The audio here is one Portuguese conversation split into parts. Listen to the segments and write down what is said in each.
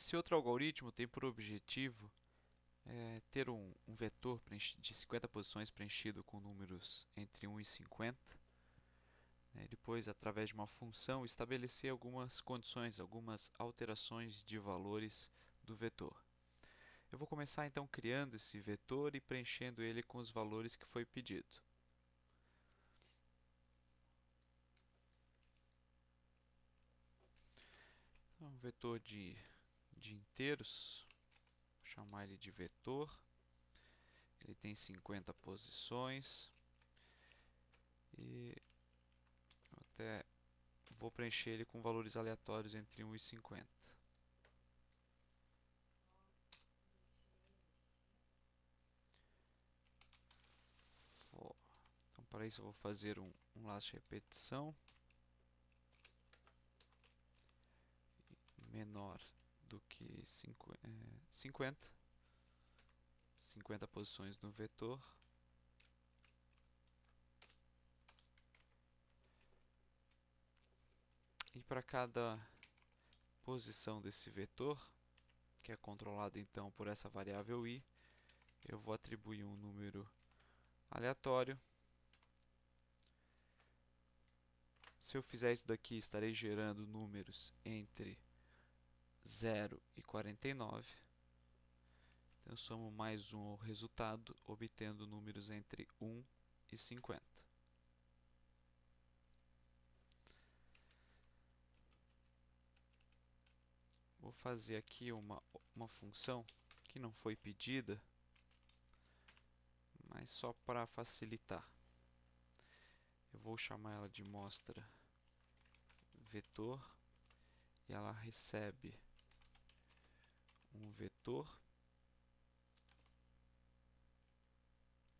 Esse outro algoritmo tem por objetivo ter um vetor de 50 posições preenchido com números entre 1 e 50, né, e depois, através de uma função, estabelecer algumas condições, algumas alterações de valores do vetor. Eu vou começar então criando esse vetor e preenchendo ele com os valores que foi pedido. Então, um vetor de inteiros, vou chamar ele de vetor. Ele tem 50 posições e eu até vou preencher ele com valores aleatórios entre 1 e 50. Então, para isso eu vou fazer um laço de repetição menor do que 50 posições no vetor. E para cada posição desse vetor, que é controlado então por essa variável i, eu vou atribuir um número aleatório. Se eu fizer isso daqui, estarei gerando números entre 0 e 49. Então eu somo mais um ao resultado, obtendo números entre 1 e 50. Vou fazer aqui uma função que não foi pedida, mas só para facilitar. Eu vou chamar ela de mostra vetor e ela recebe um vetor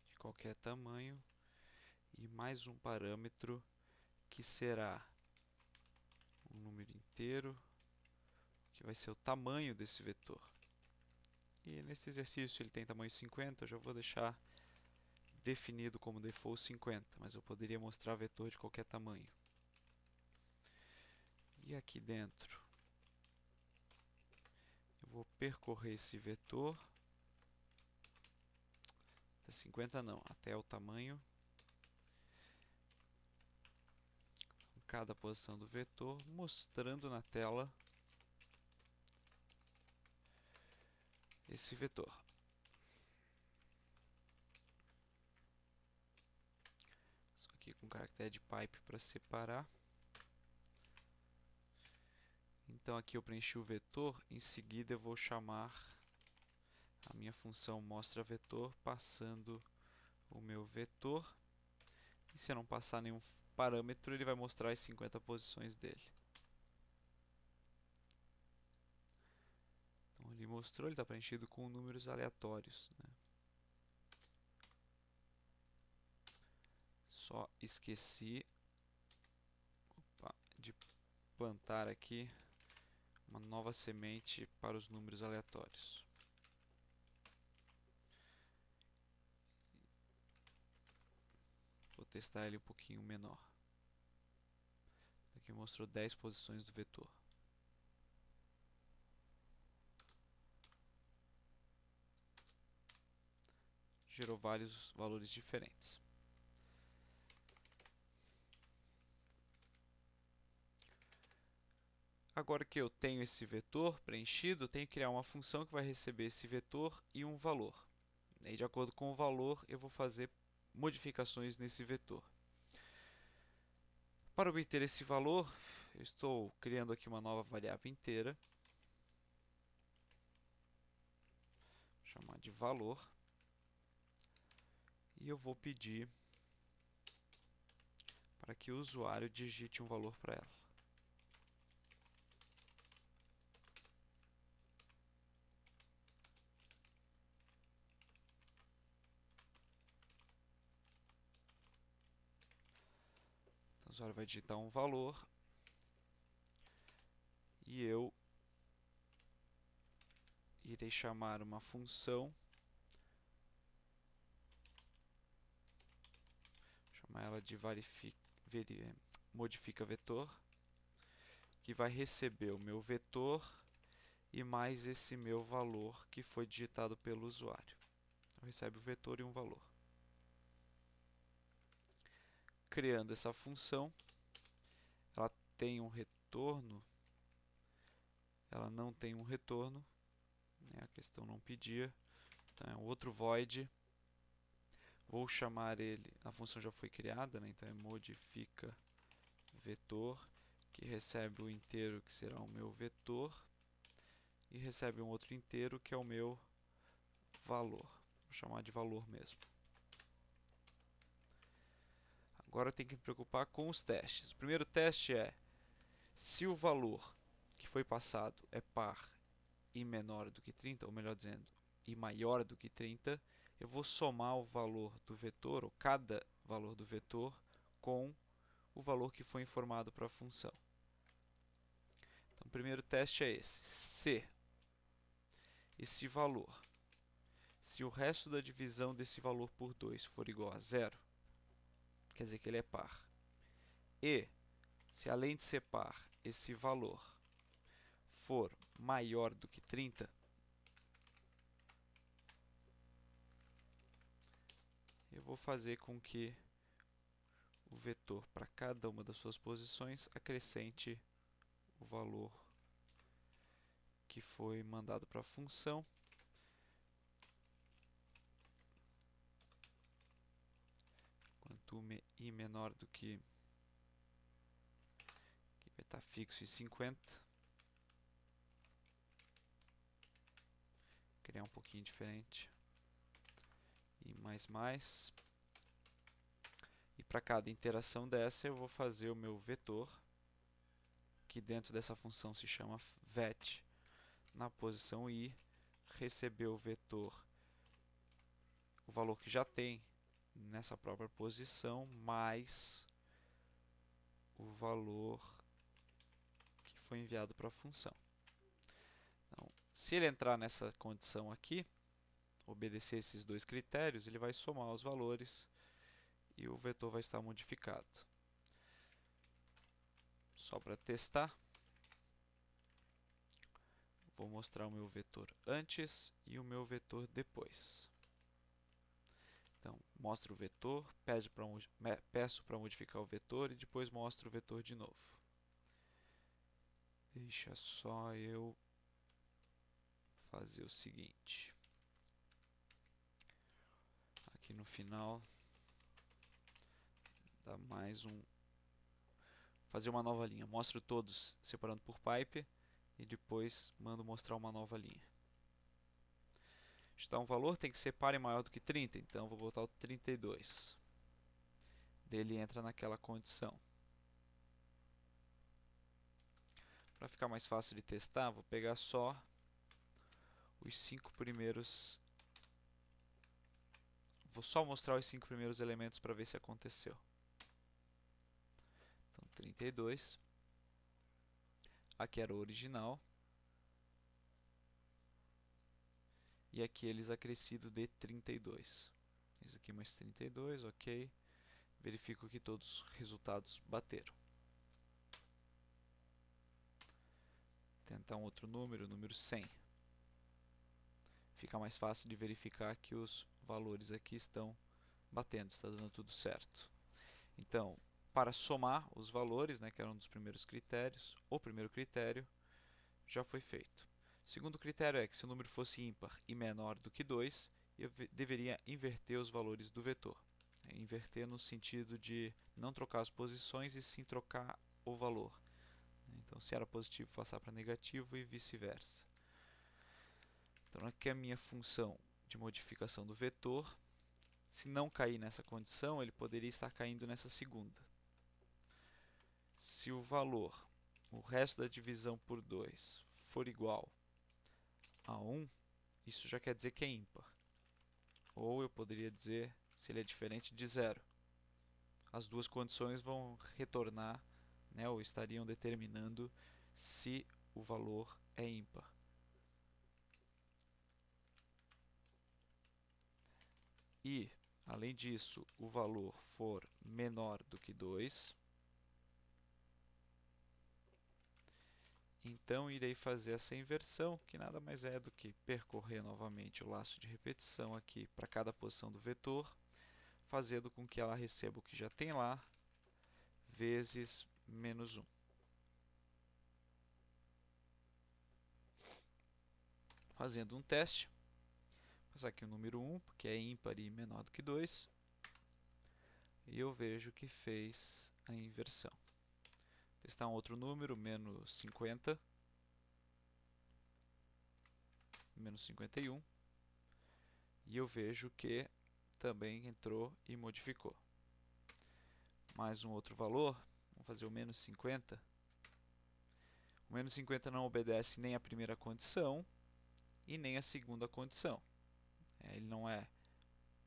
de qualquer tamanho e mais um parâmetro que será um número inteiro, que vai ser o tamanho desse vetor. E nesse exercício ele tem tamanho 50, eu já vou deixar definido como default 50, mas eu poderia mostrar vetor de qualquer tamanho. E aqui dentro eu vou percorrer esse vetor até 50 não, até o tamanho, cada posição do vetor, mostrando na tela esse vetor. Isso aqui com caractere de pipe para separar. Então aqui eu preenchi o vetor, em seguida eu vou chamar a minha função mostra vetor passando o meu vetor. E se eu não passar nenhum parâmetro, ele vai mostrar as 50 posições dele. Então ele mostrou, ele está preenchido com números aleatórios, né? Só esqueci de plantar aqui uma nova semente para os números aleatórios. Vou testar ele um pouquinho menor. Aqui mostrou 10 posições do vetor. Gerou vários valores diferentes. Agora que eu tenho esse vetor preenchido, eu tenho que criar uma função que vai receber esse vetor e um valor. E de acordo com o valor, eu vou fazer modificações nesse vetor. Para obter esse valor, eu estou criando aqui uma nova variável inteira. Vou chamar de valor. E eu vou pedir para que o usuário digite um valor para ela. Então, o usuário vai digitar um valor e eu irei chamar uma função, chamar ela de modifica vetor, que vai receber o meu vetor e mais esse meu valor que foi digitado pelo usuário. Então, recebe o vetor e um valor. Criando essa função, ela tem um retorno, ela não tem um retorno, né? A questão não pedia, então é um outro void. Vou chamar ele, a função já foi criada, né? Então é modifica vetor, que recebe o inteiro que será o meu vetor, e recebe um outro inteiro que é o meu valor. Vou chamar de valor mesmo. Agora eu tenho que me preocupar com os testes. O primeiro teste é se o valor que foi passado é par e menor do que 30, ou melhor dizendo, e maior do que 30, eu vou somar o valor do vetor, ou cada valor do vetor, com o valor que foi informado para a função. Então, o primeiro teste é esse. Se esse valor, se o resto da divisão desse valor por 2 for igual a zero, quer dizer que ele é par. E, se além de ser par, esse valor for maior do que 30, eu vou fazer com que o vetor para cada uma das suas posições acrescente o valor que foi mandado para a função. Quanto i menor do que vai estar fixo em 50. Criar um pouquinho diferente. E mais. E para cada interação dessa eu vou fazer o meu vetor, que dentro dessa função se chama vet, na posição i, receber o vetor, o valor que já tem nessa própria posição, mais o valor que foi enviado para a função. Então, se ele entrar nessa condição aqui, obedecer esses dois critérios, ele vai somar os valores e o vetor vai estar modificado. Só para testar, vou mostrar o meu vetor antes e o meu vetor depois. Então, mostro o vetor, peço para modificar o vetor e depois mostro o vetor de novo. Deixa só eu fazer o seguinte. Aqui no final, dá mais um... Fazer uma nova linha. Mostro todos separando por pipe e depois mando mostrar uma nova linha. Está um valor, tem que ser par e maior do que 30, então vou botar o 32. Ele entra naquela condição. Para ficar mais fácil de testar, vou pegar só os 5 primeiros. Vou só mostrar os 5 primeiros elementos para ver se aconteceu. Então, 32. Aqui era o original. E aqui eles acrescido de 32. Isso aqui mais 32, ok. Verifico que todos os resultados bateram. Tentar um outro número, número 100. Fica mais fácil de verificar que os valores aqui estão batendo, está dando tudo certo. Então, para somar os valores, né, que era um dos primeiros critérios, o primeiro critério já foi feito. O segundo critério é que se o número fosse ímpar e menor do que 2, eu deveria inverter os valores do vetor. Inverter no sentido de não trocar as posições e sim trocar o valor. Então, se era positivo, passar para negativo e vice-versa. Então, aqui é a minha função de modificação do vetor. Se não cair nessa condição, ele poderia estar caindo nessa segunda. Se o valor, o resto da divisão por 2, for igual a 1, isso já quer dizer que é ímpar. Ou eu poderia dizer se ele é diferente de 0. As duas condições vão retornar, né, ou estariam determinando se o valor é ímpar. E, além disso, o valor for menor do que 2, Então irei fazer essa inversão, que nada mais é do que percorrer novamente o laço de repetição aqui para cada posição do vetor, fazendo com que ela receba o que já tem lá, vezes menos 1. Fazendo um teste, vou passar aqui o número 1, porque é ímpar e menor do que 2, e eu vejo que fez a inversão. Testar um outro número, menos 50, menos 51, e eu vejo que também entrou e modificou. Mais um outro valor, vamos fazer o menos 50. O menos 50 não obedece nem à primeira condição e nem à segunda condição.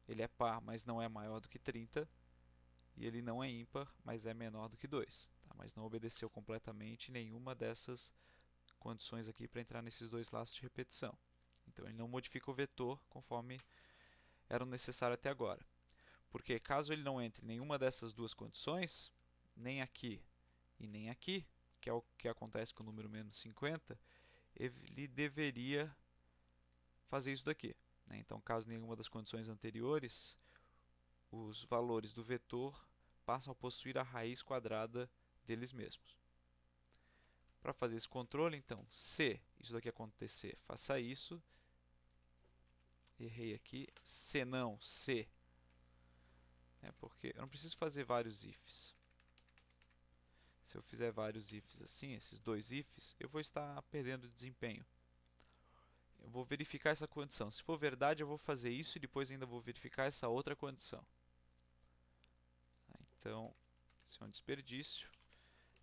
Ele é par, mas não é maior do que 30, e ele não é ímpar, mas é menor do que 2. Tá? Mas não obedeceu completamente nenhuma dessas condições aqui para entrar nesses dois laços de repetição. Então ele não modifica o vetor conforme era necessário até agora. Porque caso ele não entre em nenhuma dessas duas condições, nem aqui e nem aqui, que é o que acontece com o número menos 50, ele deveria fazer isso daqui. Né? Então, caso nenhuma das condições anteriores, os valores do vetor passam a possuir a raiz quadrada deles mesmos. Para fazer esse controle, então, se isso daqui acontecer, faça isso. Errei aqui. Se não, se. Porque eu não preciso fazer vários ifs. Se eu fizer vários ifs assim, esses dois ifs, eu vou estar perdendo desempenho. Eu vou verificar essa condição. Se for verdade, eu vou fazer isso e depois ainda vou verificar essa outra condição. Então, se é um desperdício,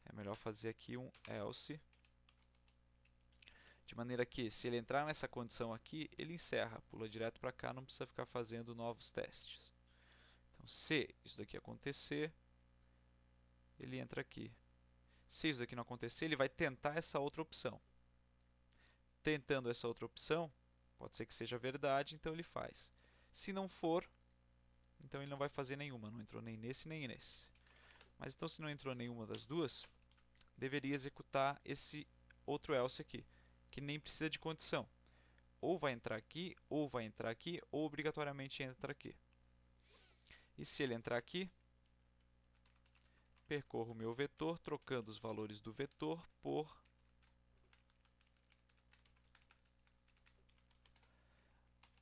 é melhor fazer aqui um else. De maneira que, se ele entrar nessa condição aqui, ele encerra, pula direto para cá, não precisa ficar fazendo novos testes. Então, se isso daqui acontecer, ele entra aqui. Se isso daqui não acontecer, ele vai tentar essa outra opção. Tentando essa outra opção, pode ser que seja verdade, então ele faz. Se não for, então ele não vai fazer nenhuma, não entrou nem nesse nem nesse. Mas então, se não entrou nenhuma das duas, deveria executar esse outro else aqui, que nem precisa de condição. Ou vai entrar aqui, ou vai entrar aqui, ou obrigatoriamente entra aqui. E se ele entrar aqui, percorro o meu vetor, trocando os valores do vetor por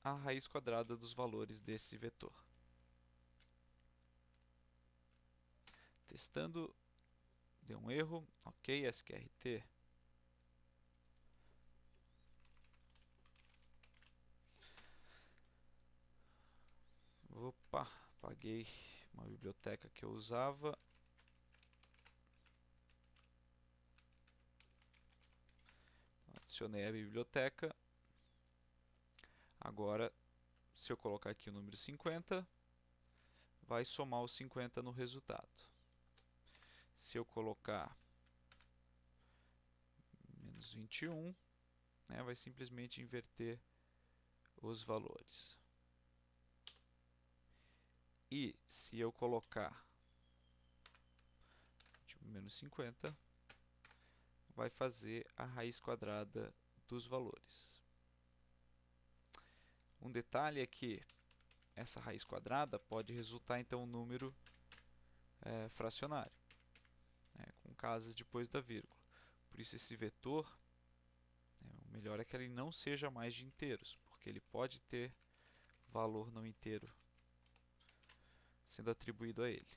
a raiz quadrada dos valores desse vetor. Testando, deu um erro, ok, sqrt. Opa, apaguei uma biblioteca que eu usava. Adicionei a biblioteca. Agora, se eu colocar aqui o número 50, vai somar o 50 no resultado. Se eu colocar menos 21, né, vai simplesmente inverter os valores. E se eu colocar menos 50, vai fazer a raiz quadrada dos valores. Um detalhe é que essa raiz quadrada pode resultar então um número fracionário, né, com casas depois da vírgula. Por isso esse vetor, o melhor é que ele não seja mais de inteiros, porque ele pode ter valor não inteiro sendo atribuído a ele.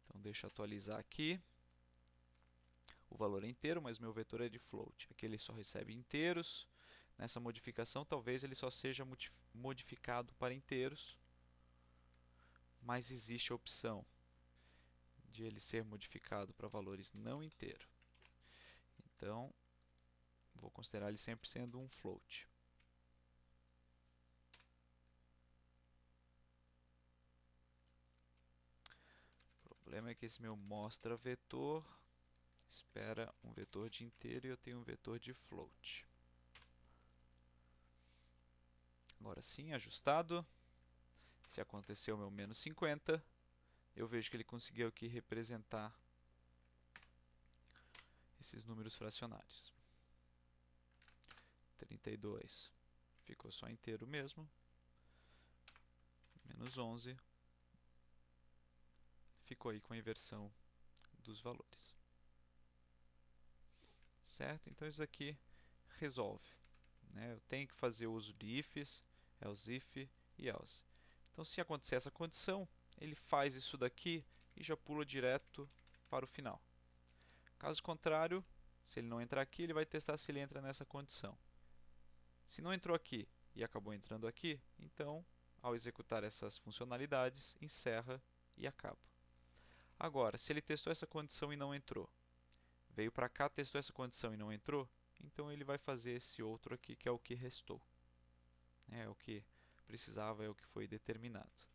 Então deixa eu atualizar aqui. O valor é inteiro, mas meu vetor é de float. Aqui ele só recebe inteiros. Nessa modificação, talvez ele só seja modificado para inteiros, mas existe a opção de ele ser modificado para valores não inteiros. Então, vou considerar ele sempre sendo um float. O problema é que esse meu mostra vetor espera um vetor de inteiro e eu tenho um vetor de float. Agora sim, ajustado. Se aconteceu o meu menos 50, eu vejo que ele conseguiu aqui representar esses números fracionários. 32 ficou só inteiro mesmo, menos 11 ficou aí com a inversão dos valores. Certo? Então isso aqui resolve, né? Eu tenho que fazer uso de ifs, else if e else. Então se acontecer essa condição, ele faz isso daqui e já pula direto para o final. Caso contrário, se ele não entrar aqui, ele vai testar se ele entra nessa condição. Se não entrou aqui e acabou entrando aqui, então, ao executar essas funcionalidades, encerra e acaba. Agora, se ele testou essa condição e não entrou, veio para cá, testou essa condição e não entrou, então ele vai fazer esse outro aqui, que é o que restou. É o que precisava, é o que foi determinado.